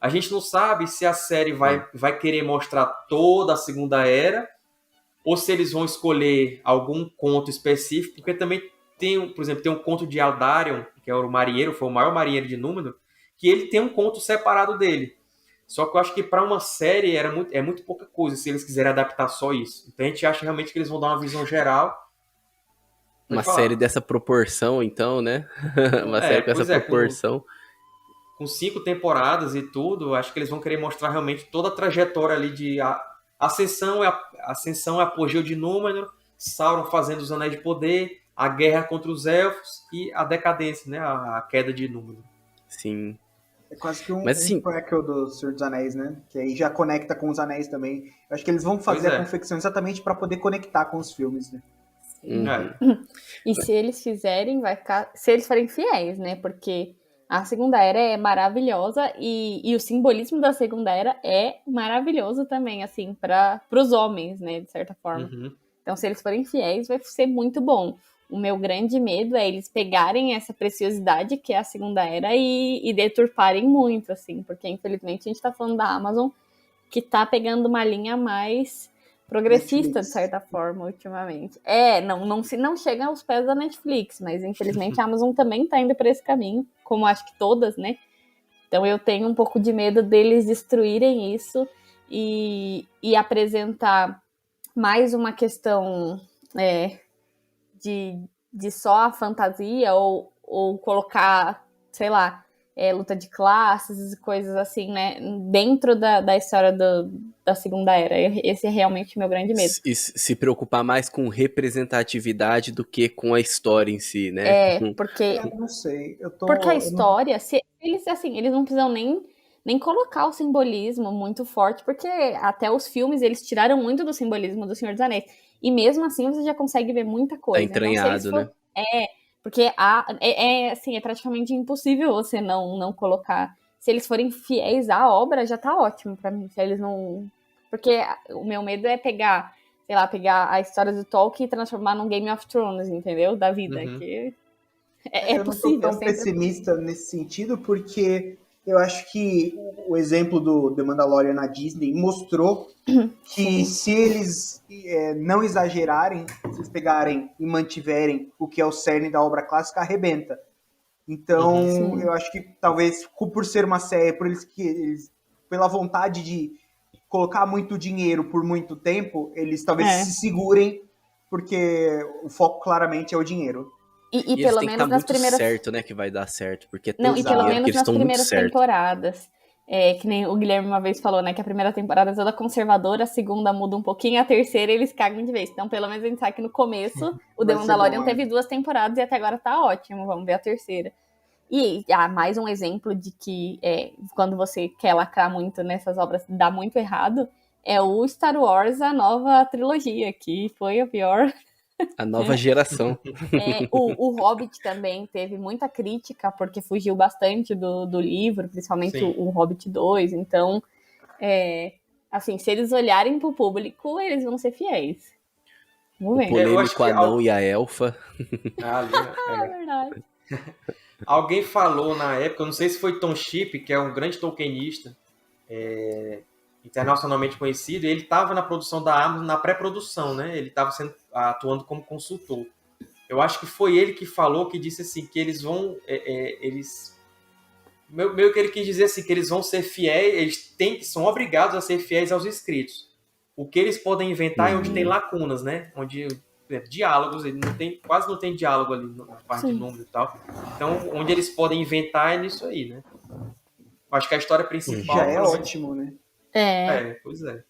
A gente não sabe se a série vai querer mostrar toda a Segunda Era ou se eles vão escolher algum conto específico, porque também tem, por exemplo, tem um conto de Aldarion, que é o marinheiro, foi o maior marinheiro de Númenor, que ele tem um conto separado dele. Só que eu acho que para uma série é muito pouca coisa se eles quiserem adaptar só isso. Então a gente acha realmente que eles vão dar uma visão geral. Uma Pode série falar. dessa proporção, então, né? Uma série com essa Pois é, proporção. com 5 temporadas e tudo, acho que eles vão querer mostrar realmente toda a trajetória ali de ascensão e apogeu de Númenor, Sauron fazendo os Anéis de Poder, a guerra contra os Elfos e a decadência, né? A queda de Númenor. Sim. É quase que Mas um assim, prequel do Senhor dos Anéis, né? Que aí já conecta com os Anéis também. Eu acho que eles vão Pois fazer a é. confecção exatamente para poder conectar com os filmes, né? uhum. E se eles fizerem, vai ficar. Se eles forem fiéis, né? Porque a Segunda Era é maravilhosa e o simbolismo da Segunda Era é maravilhoso também, assim, para os homens, né? De certa forma. Uhum. Então, se eles forem fiéis, vai ser muito bom. O meu grande medo é eles pegarem essa preciosidade que é a Segunda Era e deturparem muito, assim, porque infelizmente a gente tá falando da Amazon que tá pegando uma linha mais progressista, Netflix. de certa forma, ultimamente. Não chega aos pés da Netflix, mas infelizmente a Amazon também tá indo por esse caminho, como acho que todas, né? Então eu tenho um pouco de medo deles destruírem isso e apresentar mais uma questão de só a fantasia ou colocar, sei lá, luta de classes e coisas assim, né, dentro da história da Segunda Era. Esse é realmente o meu grande medo. Se preocupar mais com representatividade do que com a história em si, né? Porque Eu não sei. porque a história, se eles assim, eles não precisam nem colocar o simbolismo muito forte, porque até os filmes eles tiraram muito do simbolismo do Senhor dos Anéis. E mesmo assim você já consegue ver muita Tá coisa. Então, se eles entranhado, né? porque assim, é praticamente impossível você não colocar. Se eles forem fiéis à obra, já tá ótimo pra mim. Se eles não. Porque o meu medo é pegar, sei lá, pegar a história do Tolkien e transformar num Game of Thrones, entendeu? Da vida. Uhum. Que é Eu não tô possível, tão sempre é pessimista nesse sentido, porque eu acho que o exemplo do The Mandalorian na Disney mostrou que Sim. se eles não exagerarem, se eles pegarem e mantiverem o que é o cerne da obra clássica, arrebenta. Então, Sim. eu acho que talvez por ser uma série, por eles pela vontade de colocar muito dinheiro por muito tempo, eles talvez se segurem, porque o foco claramente é o dinheiro. E E eles pelo têm que estar menos nas muito primeiras. certo, né? Que vai dar certo. Porque é Não, tanto e pelo dinheiro que menos eles nas estão muito primeiras certo. temporadas. Que nem o Guilherme uma vez falou, né? Que a primeira temporada é toda conservadora, a segunda muda um pouquinho, a terceira eles cagam de vez. Então, pelo menos a gente sabe que no começo o The Vai ser Mandalorian bom, teve 2 temporadas e até agora tá ótimo. Vamos ver a terceira. E mais um exemplo de que quando você quer lacrar muito nessas obras, dá muito errado, é o Star Wars, a nova trilogia, que foi a pior. A nova geração. O Hobbit também teve muita crítica, porque fugiu bastante do livro, principalmente o Hobbit 2. Então, assim, se eles olharem pro público, eles vão ser fiéis. Vamos O ver. Eu acho polêmico que anão e a elfa. ali, É verdade. alguém falou na época, eu não sei se foi Tom Shipp, que é um grande tolkienista, internacionalmente conhecido, e ele estava na produção da Amazon, na pré-produção, né? Ele estava atuando como consultor. Eu acho que foi ele que falou, que disse assim, que eles vão... meio que ele quis dizer assim, que eles vão ser fiéis, são obrigados a ser fiéis aos escritos. O que eles podem inventar é onde tem lacunas, né? Onde diálogos, ele quase não tem diálogo ali na parte de número e tal. Então, onde eles podem inventar é nisso aí, né? Acho que a história principal... Já é ótimo, né? Pois é.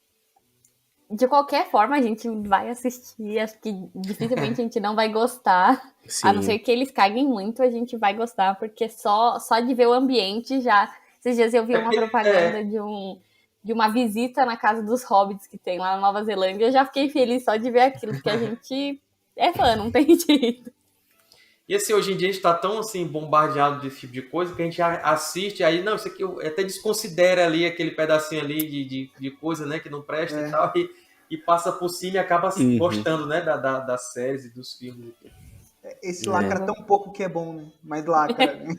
De qualquer forma, a gente vai assistir. Acho que dificilmente a gente não vai gostar. Sim. A não ser que eles caguem muito, a gente vai gostar, porque só de ver o ambiente já. Esses dias eu vi uma propaganda de uma visita na casa dos hobbits que tem lá na Nova Zelândia. Eu já fiquei feliz só de ver aquilo, porque a gente é fã, não tem jeito. E assim, hoje em dia a gente tá tão assim, bombardeado desse tipo de coisa que a gente assiste aí, não, isso aqui até desconsidera ali aquele pedacinho ali de coisa, né, que não presta e tal, e passa por cima e acaba gostando, né, das séries e dos filmes. Esse lacra tão pouco que é bom, né? Mas lacra, né?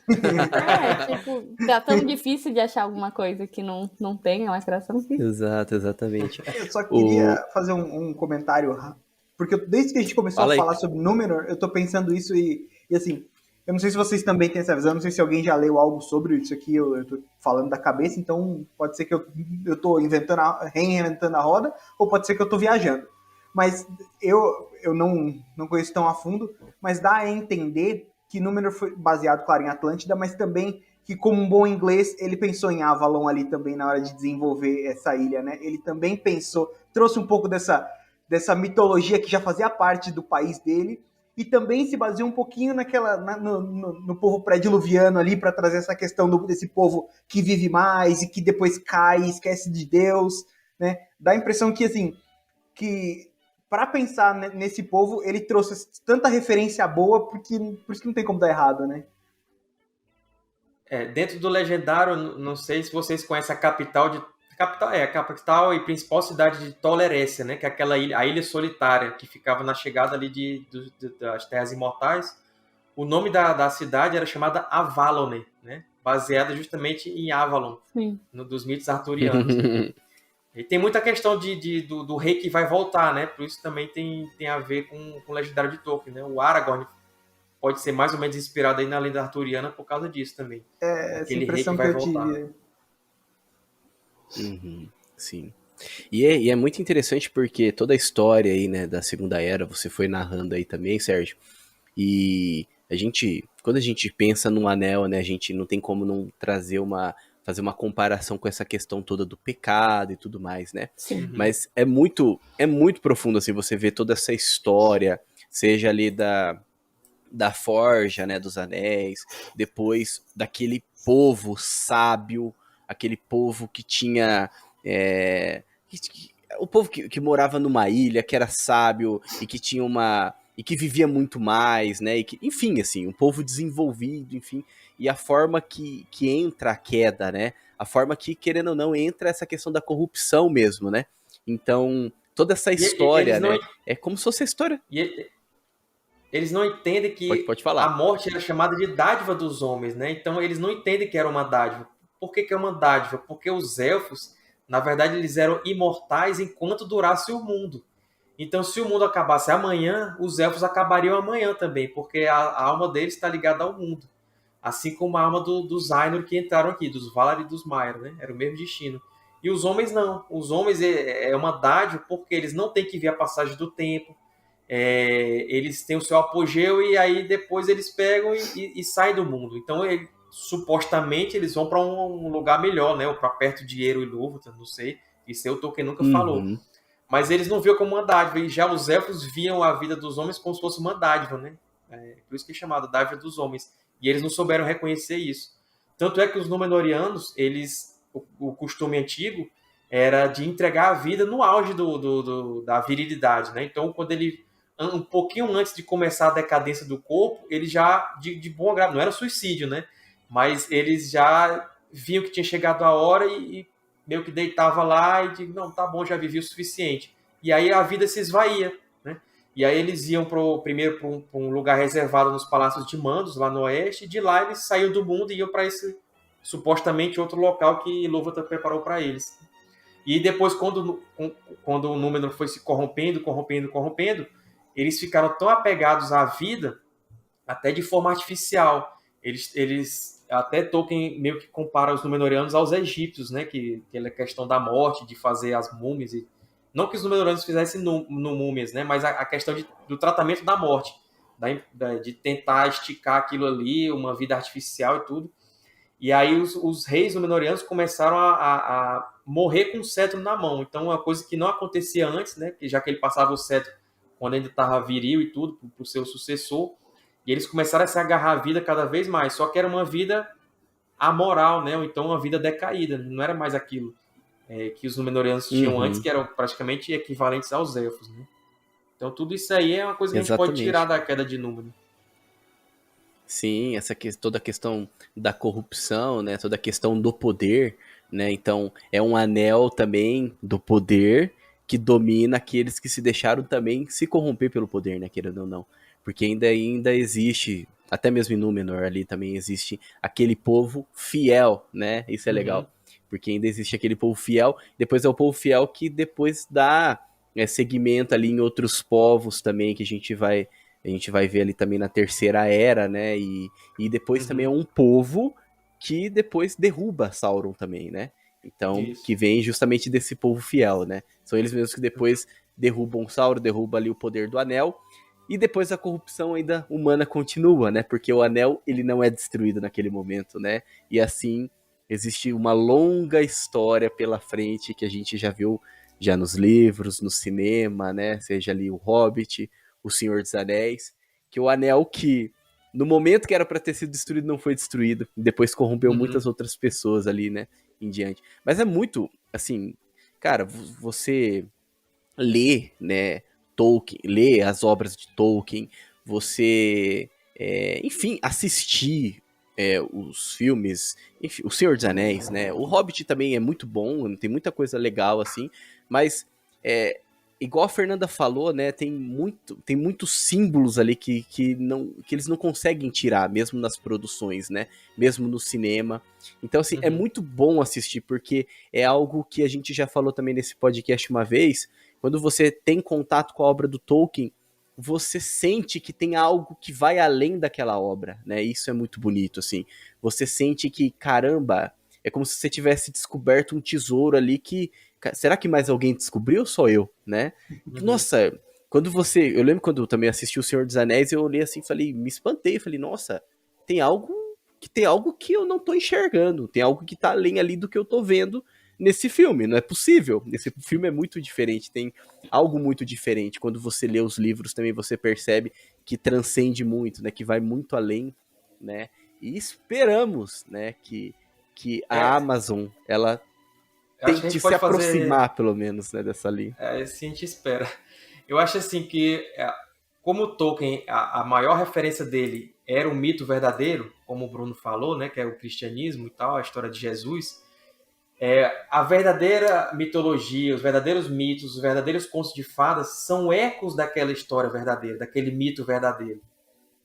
Tipo, tá tão difícil de achar alguma coisa que não tenha lacração que... Exato, exatamente. Eu só queria fazer um comentário, porque desde que a gente começou a falar sobre Númenor, eu tô pensando isso e assim, eu não sei se vocês também têm essa visão, não sei se alguém já leu algo sobre isso aqui, eu tô falando da cabeça, então pode ser que eu tô reinventando a roda, ou pode ser que eu tô viajando. Mas eu não conheço tão a fundo, mas dá a entender que Númenor foi baseado, claro, em Atlântida, mas também que, como um bom inglês, ele pensou em Avalon ali também na hora de desenvolver essa ilha, né? Ele também pensou, trouxe um pouco dessa mitologia que já fazia parte do país dele, e também se baseou um pouquinho no povo pré-diluviano ali, para trazer essa questão desse povo que vive mais e que depois cai, esquece de Deus, né? Dá a impressão que, assim, que para pensar nesse povo, ele trouxe tanta referência boa, por isso que não tem como dar errado, né? Dentro do Legendário, não sei se vocês conhecem a capital e principal cidade de Tolerécia, né? Que é aquela ilha, a Ilha Solitária, que ficava na chegada ali das Terras Imortais. O nome da cidade era chamada Avalone, né? Baseada justamente em Avalon, dos mitos arturianos. E tem muita questão do rei que vai voltar, né? Por isso também tem a ver com o Legendário de Tolkien, né? O Aragorn pode ser mais ou menos inspirado aí na lenda arturiana por causa disso também. Aquele rei que vai voltar. Sim. E é muito interessante porque toda a história aí, né, da Segunda Era, você foi narrando aí também, Sérgio, e quando a gente pensa no Anel, né, a gente não tem como não fazer uma comparação com essa questão toda do pecado e tudo mais, né? Sim. Mas é muito profundo, assim, você vê toda essa história, seja ali da forja, né, dos anéis, depois daquele povo sábio, aquele povo que tinha... o povo que morava numa ilha, que era sábio e que tinha e que vivia muito mais, né? E que, enfim, assim, um povo desenvolvido, enfim. E a forma que entra a queda, né? A forma que, querendo ou não, entra essa questão da corrupção mesmo, né? Então, toda essa história, né? É como se fosse a história... Eles não entendem que pode falar. A morte era chamada de dádiva dos homens, né? Então eles não entendem que era uma dádiva. Por que é uma dádiva? Porque os elfos, na verdade, eles eram imortais enquanto durasse o mundo. Então, se o mundo acabasse amanhã, os elfos acabariam amanhã também, porque a alma deles está ligada ao mundo. Assim como a alma dos Ainur que entraram aqui, dos Valar e dos Maiar, né? Era o mesmo destino. E os homens não. Os homens é uma dádiva porque eles não têm que ver a passagem do tempo. Eles têm o seu apogeu e aí depois eles pegam e saem do mundo. Então, supostamente, eles vão para um lugar melhor, né? Ou para perto de Eru e Lúvatar, não sei. Isso aí o Tolkien nunca falou. Mas eles não viam como uma dádiva. E já os elfos viam a vida dos homens como se fosse uma dádiva, né? Por isso que é chamada dádiva dos homens. E eles não souberam reconhecer isso. Tanto é que os Númenóreanos, o costume antigo era de entregar a vida no auge da virilidade, né? Então, quando ele... um pouquinho antes de começar a decadência do corpo, eles já, de bom grado, não era suicídio, né? Mas eles já viam que tinha chegado a hora e meio que deitava lá e não, tá bom, já vivi o suficiente. E aí a vida se esvaía, né? E aí eles iam primeiro para um lugar reservado nos Palácios de Mandos, lá no oeste, e de lá eles saíam do mundo e iam para esse, supostamente, outro local que Ilúvatar preparou para eles. E depois, quando o Númenor foi se corrompendo, eles ficaram tão apegados à vida, até de forma artificial. Eles até Tolkien meio que compara os Númenóreanos aos egípcios, né? Que é a questão da morte, de fazer as múmias. Não que os Númenóreanos fizessem no múmias, né? Mas a questão do tratamento da morte, de tentar esticar aquilo ali, uma vida artificial e tudo. E aí os reis Númenóreanos começaram a morrer com o cetro na mão. Então, uma coisa que não acontecia antes, né? Já que ele passava o cetro quando ainda estava viril e tudo, para o seu sucessor. E eles começaram a se agarrar à vida cada vez mais. Só que era uma vida amoral, né? Ou então uma vida decaída. Não era mais aquilo que os Númenóreanos tinham antes, que eram praticamente equivalentes aos elfos, né? Então, tudo isso aí é uma coisa que a gente pode tirar da queda de Númenor. Sim, toda a questão da corrupção, né? Toda a questão do poder, né? Então, é um anel também do poder que domina aqueles que se deixaram também se corromper pelo poder, né? Querendo ou não. Porque ainda existe, até mesmo em Númenor ali também existe aquele povo fiel, né? Isso é legal. Porque ainda existe aquele povo fiel, depois é o povo fiel que depois dá segmento ali em outros povos também, que a gente vai ver ali também na Terceira Era, né? E depois também é um povo que depois derruba Sauron também, né? Então, Isso. que vem justamente desse povo fiel, né? São eles mesmos que depois derrubam Sauron, derrubam ali o poder do Anel, e depois a corrupção ainda humana continua, né? Porque o Anel, ele não é destruído naquele momento, né? E assim, existe uma longa história pela frente que a gente já viu já nos livros, no cinema, né? Seja ali o Hobbit, o Senhor dos Anéis, que o Anel que no momento que era para ter sido destruído não foi destruído, depois corrompeu muitas outras pessoas ali, né? Em diante. Mas é muito, assim, cara, você lê, né, Tolkien, lê as obras de Tolkien, você, enfim, assistir os filmes, enfim, O Senhor dos Anéis, né, o Hobbit também é muito bom, tem muita coisa legal, assim, mas, igual a Fernanda falou, né, tem muitos símbolos ali que eles não conseguem tirar, mesmo nas produções, né, mesmo no cinema. Então, assim, é muito bom assistir, porque é algo que a gente já falou também nesse podcast uma vez. Quando você tem contato com a obra do Tolkien, você sente que tem algo que vai além daquela obra, né? Isso é muito bonito, assim. Você sente que, caramba, é como se você tivesse descoberto um tesouro ali que... Será que mais alguém descobriu ou só eu, né? Nossa, eu lembro quando eu também assisti O Senhor dos Anéis, eu olhei assim, falei, me espantei, falei, nossa, tem algo que eu não tô enxergando, tem algo que tá além ali do que eu tô vendo nesse filme, não é possível. Esse filme é muito diferente, tem algo muito diferente. Quando você lê os livros também você percebe que transcende muito, né, que vai muito além, né? E esperamos, né, que a Amazon, ela tente se aproximar, pelo menos, né, dessa linha. Assim a gente espera. Eu acho assim que, como o Tolkien, a maior referência dele era o mito verdadeiro, como o Bruno falou, né, que é o cristianismo e tal, a história de Jesus. A verdadeira mitologia, os verdadeiros mitos, os verdadeiros contos de fadas são ecos daquela história verdadeira, daquele mito verdadeiro,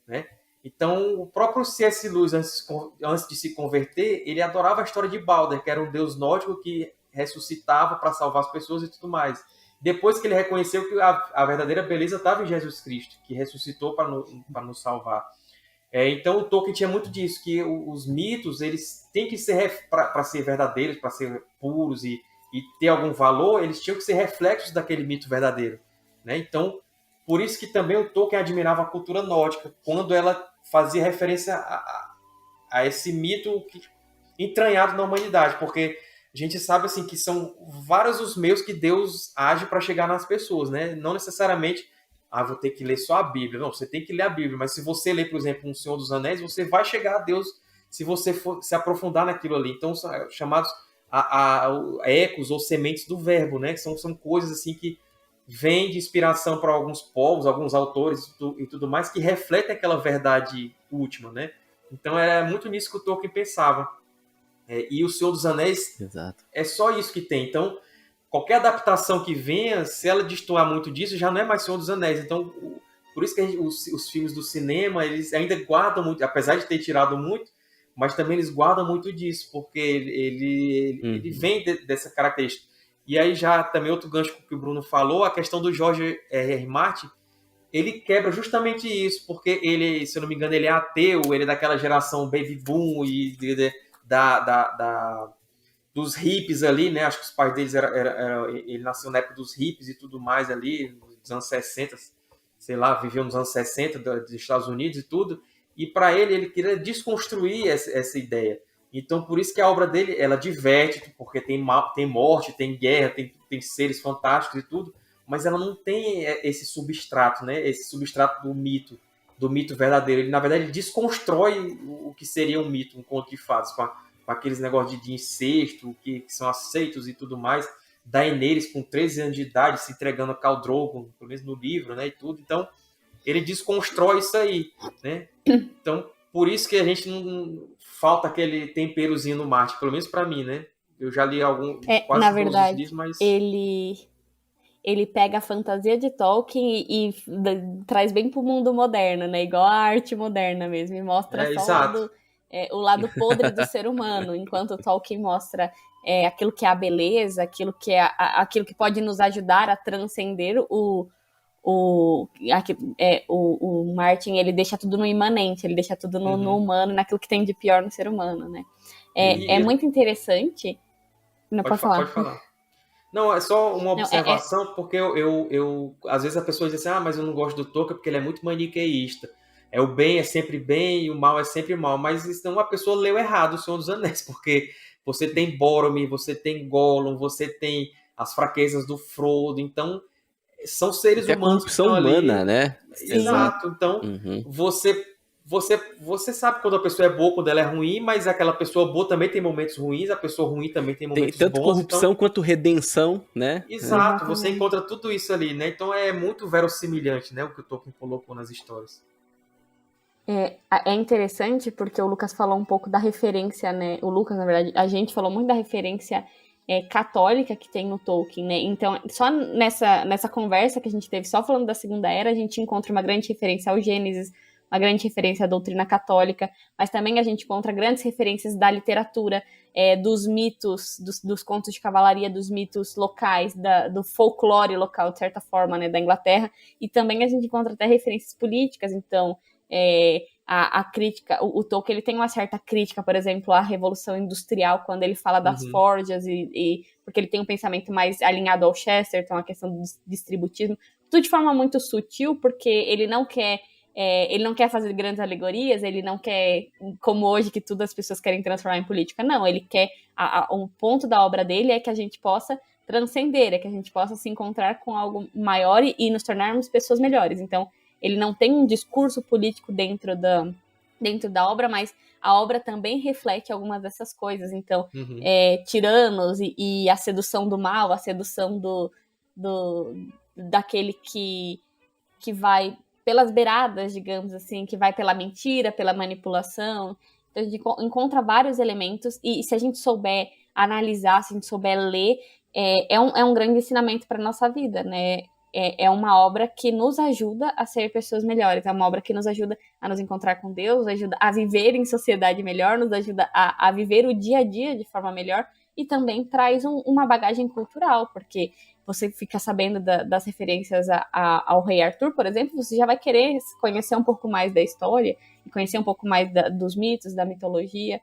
né? Então, o próprio C.S. Lewis, antes de se converter, ele adorava a história de Balder, que era um deus nórdico que ressuscitava para salvar as pessoas e tudo mais. Depois que ele reconheceu que a verdadeira beleza estava em Jesus Cristo, que ressuscitou para nos salvar. Então o Tolkien tinha muito disso, que os mitos eles têm que ser, para ser verdadeiros, para ser puros e ter algum valor, eles tinham que ser reflexos daquele mito verdadeiro, né? Então, por isso que também o Tolkien admirava a cultura nórdica, quando ela fazia referência a esse mito entranhado na humanidade, porque a gente sabe assim que são vários os meios que Deus age para chegar nas pessoas, né? Não necessariamente vou ter que ler só a Bíblia. Não, você tem que ler a Bíblia, mas se você ler, por exemplo, um Senhor dos Anéis, você vai chegar a Deus se você for se aprofundar naquilo ali. Então, são chamados a ecos ou sementes do verbo, né? Que são coisas assim que vêm de inspiração para alguns povos, alguns autores e tudo mais, que refletem aquela verdade última, né? Então, é muito nisso que o Tolkien pensava. E o Senhor dos Anéis Exato. é só isso que tem. Então, qualquer adaptação que venha, se ela destoar muito disso, já não é mais Senhor dos Anéis. Então, por isso que os filmes do cinema, eles ainda guardam muito, apesar de ter tirado muito, mas também eles guardam muito disso, porque ele vem dessa característica. E aí já também outro gancho que o Bruno falou, a questão do George R. Martin, ele quebra justamente isso, porque ele, se eu não me engano, ele é ateu, ele é daquela geração baby boom e dos hippies ali, né? Acho que os pais deles ele nasceu na época dos hippies e tudo mais ali, nos anos 60, sei lá, viveu nos anos 60 dos Estados Unidos e tudo. E para ele queria desconstruir essa ideia. Então, por isso que a obra dele, ela diverte, porque tem morte, tem guerra, tem seres fantásticos e tudo, mas ela não tem esse substrato, né? Esse substrato do mito verdadeiro. Ele, na verdade, ele desconstrói o que seria um mito, um conto de fadas, com aqueles negócios de incesto, que são aceitos e tudo mais. Daenerys, com 13 anos de idade, se entregando a Khal Drogo, pelo menos no livro, né? E tudo. Então, ele desconstrói isso aí, né? Então, por isso que a gente não falta aquele temperozinho no Marte, pelo menos para mim, né? Eu já li quase na todos verdade, os livros, mas... ele ele pega a fantasia de Tolkien e traz bem pro mundo moderno, né? Igual a arte moderna mesmo, e mostra só o lado podre do ser humano, enquanto o Tolkien mostra aquilo que é a beleza, aquilo que pode nos ajudar a transcender o Martin. Ele deixa tudo no imanente, ele deixa tudo no humano, naquilo que tem de pior no ser humano, né? É muito interessante. Não pode falar. Pode falar. Não, é só uma observação, porque eu às vezes a pessoa diz assim, mas eu não gosto do Tolkien porque ele é muito maniqueísta. O bem é sempre bem e o mal é sempre mal. Mas isso uma pessoa leu errado o Senhor dos Anéis, porque você tem Boromir, você tem Gollum, você tem as fraquezas do Frodo, então são seres humanos que estão humana, ali. Né? Exato. Então, você sabe quando a pessoa é boa, quando ela é ruim, mas aquela pessoa boa também tem momentos ruins, a pessoa ruim também tem momentos bons. Tem tanto corrupção quanto redenção, né? Exato, você encontra tudo isso ali, né? Então é muito verossimilhante, né? O que o Tolkien colocou nas histórias. É interessante porque o Lucas falou um pouco da referência, né? O Lucas, na verdade, a gente falou muito da referência católica que tem no Tolkien, né? Então, só nessa conversa que a gente teve, só falando da Segunda Era, a gente encontra uma grande referência ao Gênesis, uma grande referência à doutrina católica, mas também a gente encontra grandes referências da literatura, dos mitos, dos contos de cavalaria, dos mitos locais, do folclore local, de certa forma, né, da Inglaterra, e também a gente encontra até referências políticas. Então, a crítica, o Tolkien, ele tem uma certa crítica, por exemplo, à Revolução Industrial, quando ele fala das forjas, porque ele tem um pensamento mais alinhado ao Chesterton, a questão do distributismo, tudo de forma muito sutil, porque ele não quer fazer grandes alegorias, ele não quer, como hoje, que tudo as pessoas querem transformar em política. Não, ele quer, um ponto da obra dele é que a gente possa transcender, é que a gente possa se encontrar com algo maior e nos tornarmos pessoas melhores. Então, ele não tem um discurso político dentro da obra, mas a obra também reflete algumas dessas coisas. Então, tiranos e a sedução do mal, a sedução daquele que vai pelas beiradas, digamos assim, que vai pela mentira, pela manipulação. Então, a gente encontra vários elementos, e se a gente souber analisar, se a gente souber ler, é um grande ensinamento para a nossa vida, né? É uma obra que nos ajuda a ser pessoas melhores, é uma obra que nos ajuda a nos encontrar com Deus, nos ajuda a viver em sociedade melhor, nos ajuda a viver o dia a dia de forma melhor, e também traz uma bagagem cultural, porque você fica sabendo das referências ao Rei Arthur, por exemplo, você já vai querer conhecer um pouco mais da história, e conhecer um pouco mais dos mitos, da mitologia.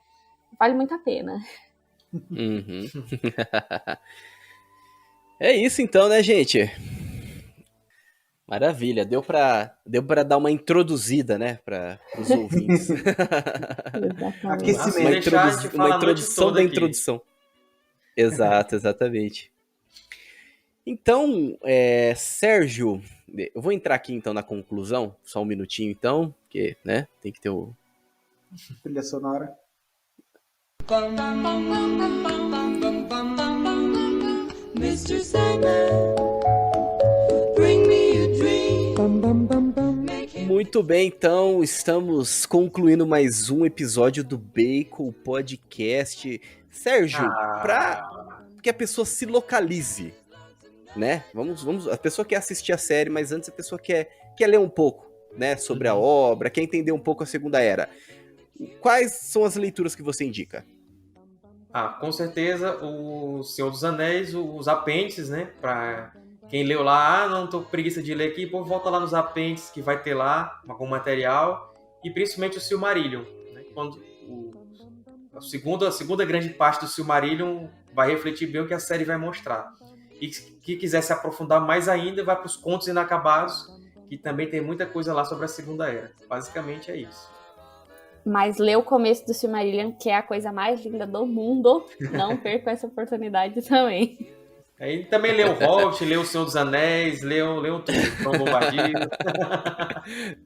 Vale muito a pena. É isso então, né, gente? Maravilha, deu pra dar uma introduzida, né, para os ouvintes. Aquecimento. Uma introdução da introdução. Exato, exatamente. Então, Sérgio, eu vou entrar aqui então na conclusão, só um minutinho então, porque, né, tem que ter o... Trilha sonora. Mr. Sandman, bring me a dream. Muito bem, então estamos concluindo mais um episódio do Bacon Podcast. Sérgio, para que a pessoa se localize, né? Vamos, a pessoa quer assistir a série, mas antes a pessoa quer ler um pouco, né, sobre a obra, quer entender um pouco a Segunda Era. Quais são as leituras que você indica? Com certeza, o Senhor dos Anéis, os apêndices, né? Para quem leu lá, não tô com preguiça de ler aqui, volta lá nos apêndices que vai ter lá algum material, e principalmente o Silmarillion, né? Quando a segunda grande parte do Silmarillion vai refletir bem o que a série vai mostrar. E que quiser se aprofundar mais ainda, vai para os Contos Inacabados, que também tem muita coisa lá sobre a Segunda Era. Basicamente é isso. Mas lê o começo do Silmarillion, que é a coisa mais linda do mundo. Não perca essa oportunidade também. Aí também lê o Hobbit, lê o Senhor dos Anéis, lê o Tom Bombadil.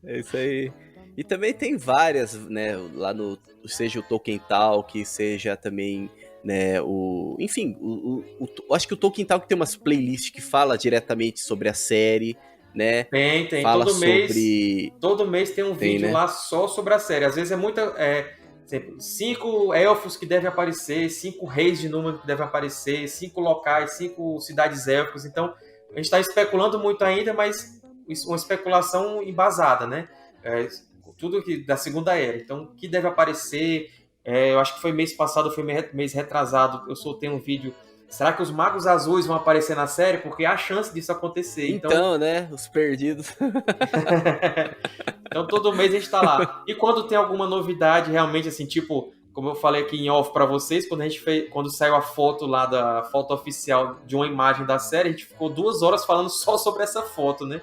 É isso aí. E também tem várias, né, lá seja o Tolkien Talk, seja também, né, acho que o Tolkien Talk tem umas playlists que fala diretamente sobre a série, né? Tem. Fala todo mês tem um vídeo, né, lá só sobre a série. Às vezes é 5 elfos que devem aparecer, 5 reis de Númenor que devem aparecer, 5 locais, 5 cidades élficas. Então, a gente está especulando muito ainda, mas uma especulação embasada, né? Tudo que da Segunda Era. Então, o que deve aparecer? Eu acho que foi mês passado, foi mês retrasado, eu soltei um vídeo. Será que os Magos Azuis vão aparecer na série? Porque há chance disso acontecer. Então, né? Os perdidos. Então, todo mês a gente tá lá. E quando tem alguma novidade, realmente, assim, tipo, como eu falei aqui em off pra vocês, quando saiu a foto lá, da foto oficial de uma imagem da série, a gente ficou 2 horas falando só sobre essa foto, né?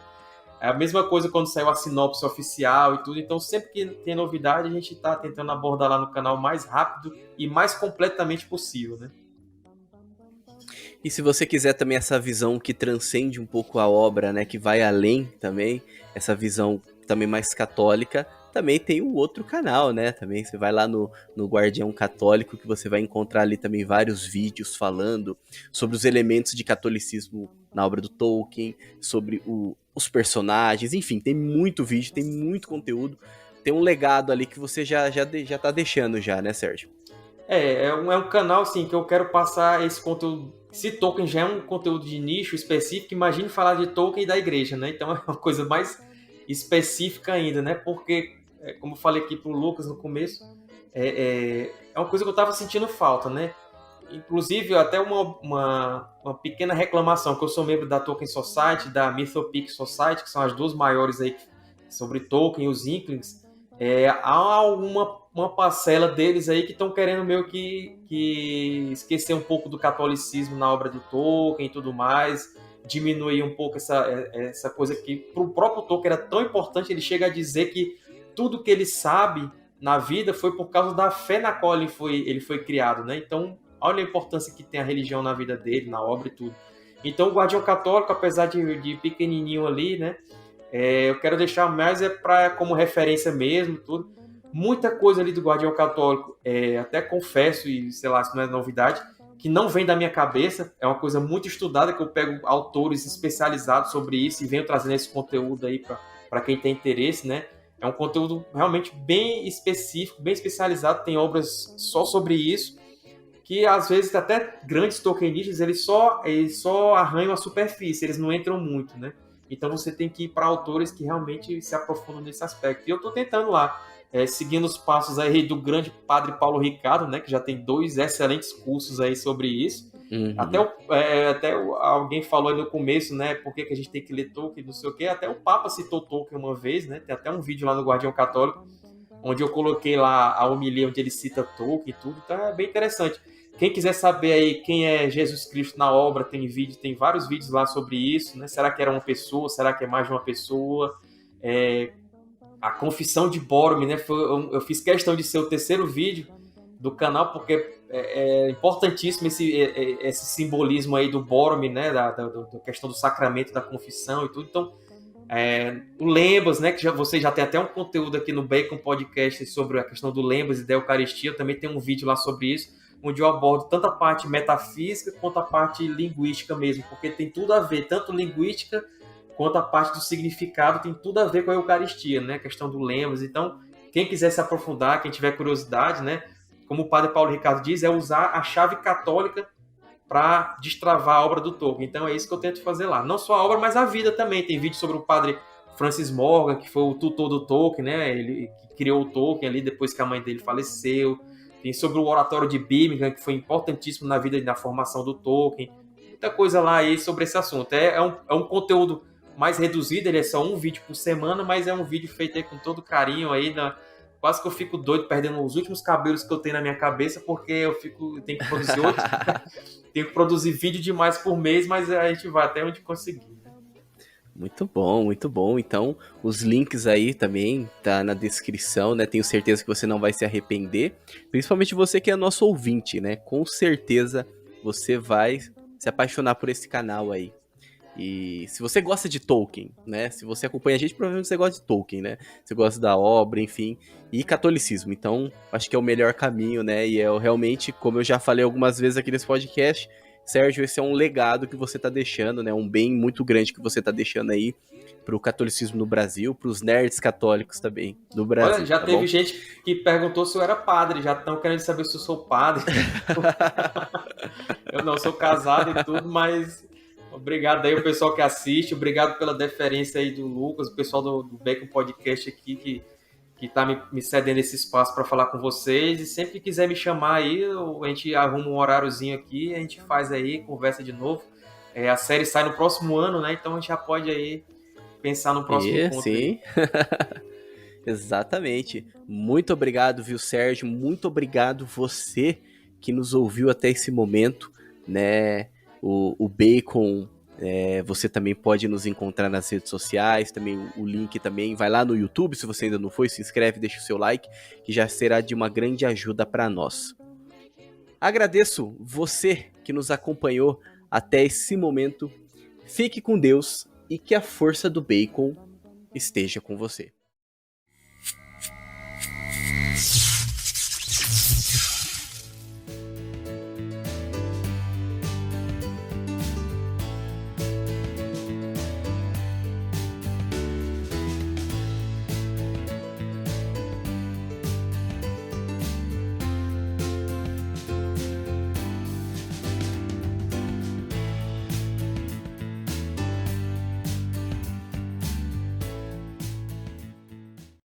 É a mesma coisa quando saiu a sinopse oficial e tudo. Então, sempre que tem novidade, a gente tá tentando abordar lá no canal mais rápido e mais completamente possível, né? E se você quiser também essa visão que transcende um pouco a obra, né, que vai além também, essa visão também mais católica, também tem um outro canal, né, também você vai lá no Guardião Católico, que você vai encontrar ali também vários vídeos falando sobre os elementos de catolicismo na obra do Tolkien, sobre os personagens, enfim, tem muito vídeo, tem muito conteúdo, tem um legado ali que você já tá deixando já, né, Sérgio? É um canal, assim, que eu quero passar esse conteúdo. Se Tolkien já é um conteúdo de nicho específico, imagine falar de Tolkien e da igreja, né? Então é uma coisa mais específica ainda, né? Porque, como eu falei aqui pro Lucas no começo, é uma coisa que eu tava sentindo falta, né? Inclusive, até uma pequena reclamação, que eu sou membro da Tolkien Society, da Mythopic Society, que são as 2 maiores aí sobre Tolkien e os Inklings. Há uma parcela deles aí que estão querendo meio que esquecer um pouco do catolicismo na obra do Tolkien e tudo mais, diminuir um pouco essa coisa que para o próprio Tolkien era tão importante. Ele chega a dizer que tudo que ele sabe na vida foi por causa da fé na qual ele foi criado, né? Então, olha a importância que tem a religião na vida dele, na obra e tudo. Então, o Guardião Católico, apesar de pequenininho ali, né? Eu quero deixar mais como referência mesmo, tudo. Muita coisa ali do Guardião Católico, até confesso, e sei lá, isso não é novidade, que não vem da minha cabeça, é uma coisa muito estudada, que eu pego autores especializados sobre isso e venho trazendo esse conteúdo aí para quem tem interesse, né? É um conteúdo realmente bem específico, bem especializado, tem obras só sobre isso, que às vezes até grandes tolkienistas, eles só arranham a superfície, eles não entram muito, né? Então você tem que ir para autores que realmente se aprofundam nesse aspecto. E eu estou tentando lá, seguindo os passos aí do grande Padre Paulo Ricardo, né, que já tem 2 excelentes cursos aí sobre isso. Uhum. Até alguém falou aí no começo, né, por que a gente tem que ler Tolkien, não sei o quê. Até o Papa citou Tolkien uma vez, né, tem até um vídeo lá no Guardião Católico, onde eu coloquei lá a homilia onde ele cita Tolkien e tudo. Então é bem interessante. Quem quiser saber aí quem é Jesus Cristo na obra, tem vários vídeos lá sobre isso, né? Será que era uma pessoa? Será que é mais de uma pessoa? A confissão de Boromir, né? Eu fiz questão de ser o 3º vídeo do canal, porque é importantíssimo esse simbolismo aí do Boromir, né? Da questão do sacramento da confissão e tudo. Então, o Lembas, né? Que você já tem até um conteúdo aqui no Bacon Podcast sobre a questão do Lembas e da Eucaristia. Eu também tenho um vídeo lá sobre isso, onde eu abordo tanto a parte metafísica quanto a parte linguística mesmo, porque tem tudo a ver, tanto linguística quanto a parte do significado, tem tudo a ver com a Eucaristia, né? A questão do Lembas. Então, quem quiser se aprofundar, quem tiver curiosidade, né? Como o Padre Paulo Ricardo diz, é usar a chave católica para destravar a obra do Tolkien. Então, é isso que eu tento fazer lá. Não só a obra, mas a vida também. Tem vídeo sobre o Padre Francis Morgan, que foi o tutor do Tolkien, né? Ele que criou o Tolkien ali depois que a mãe dele faleceu. Tem sobre o oratório de Birmingham, que foi importantíssimo na vida e na formação do Tolkien. Muita coisa lá aí sobre esse assunto. É um conteúdo mais reduzido, ele é só um vídeo por semana, mas é um vídeo feito aí com todo carinho aí. Quase que eu fico doido perdendo os últimos cabelos que eu tenho na minha cabeça, porque eu tenho que produzir outro. Tenho que produzir vídeo demais por mês, mas a gente vai até onde conseguir. Muito bom, muito bom. Então, os links aí também tá na descrição, né? Tenho certeza que você não vai se arrepender. Principalmente você que é nosso ouvinte, né? Com certeza você vai se apaixonar por esse canal aí. E se você gosta de Tolkien, né? Se você acompanha a gente, provavelmente você gosta de Tolkien, né? Você gosta da obra, enfim, e catolicismo. Então, acho que é o melhor caminho, né? E realmente, como eu já falei algumas vezes aqui nesse podcast, Sérgio, esse é um legado que você tá deixando, né? Um bem muito grande que você tá deixando aí pro catolicismo no Brasil, pros nerds católicos também do Brasil. Olha, já teve gente que perguntou se eu era padre, já estão querendo saber se eu sou padre. Eu não sou casado e tudo, mas Obrigado aí o pessoal que assiste, obrigado pela deferência aí do Lucas, o pessoal do Bacon Podcast aqui que tá me cedendo esse espaço para falar com vocês, e sempre que quiser me chamar aí, a gente arruma um horáriozinho aqui, a gente faz aí, conversa de novo. A série sai no próximo ano, né? Então a gente já pode aí pensar no próximo encontro. Sim. Exatamente. Muito obrigado, viu, Sérgio? Muito obrigado você que nos ouviu até esse momento, né? O Bacon, você também pode nos encontrar nas redes sociais, também o link também, vai lá no YouTube, se você ainda não foi, se inscreve, deixa o seu like, que já será de uma grande ajuda para nós. Agradeço você que nos acompanhou até esse momento, fique com Deus e que a força do Bacon esteja com você.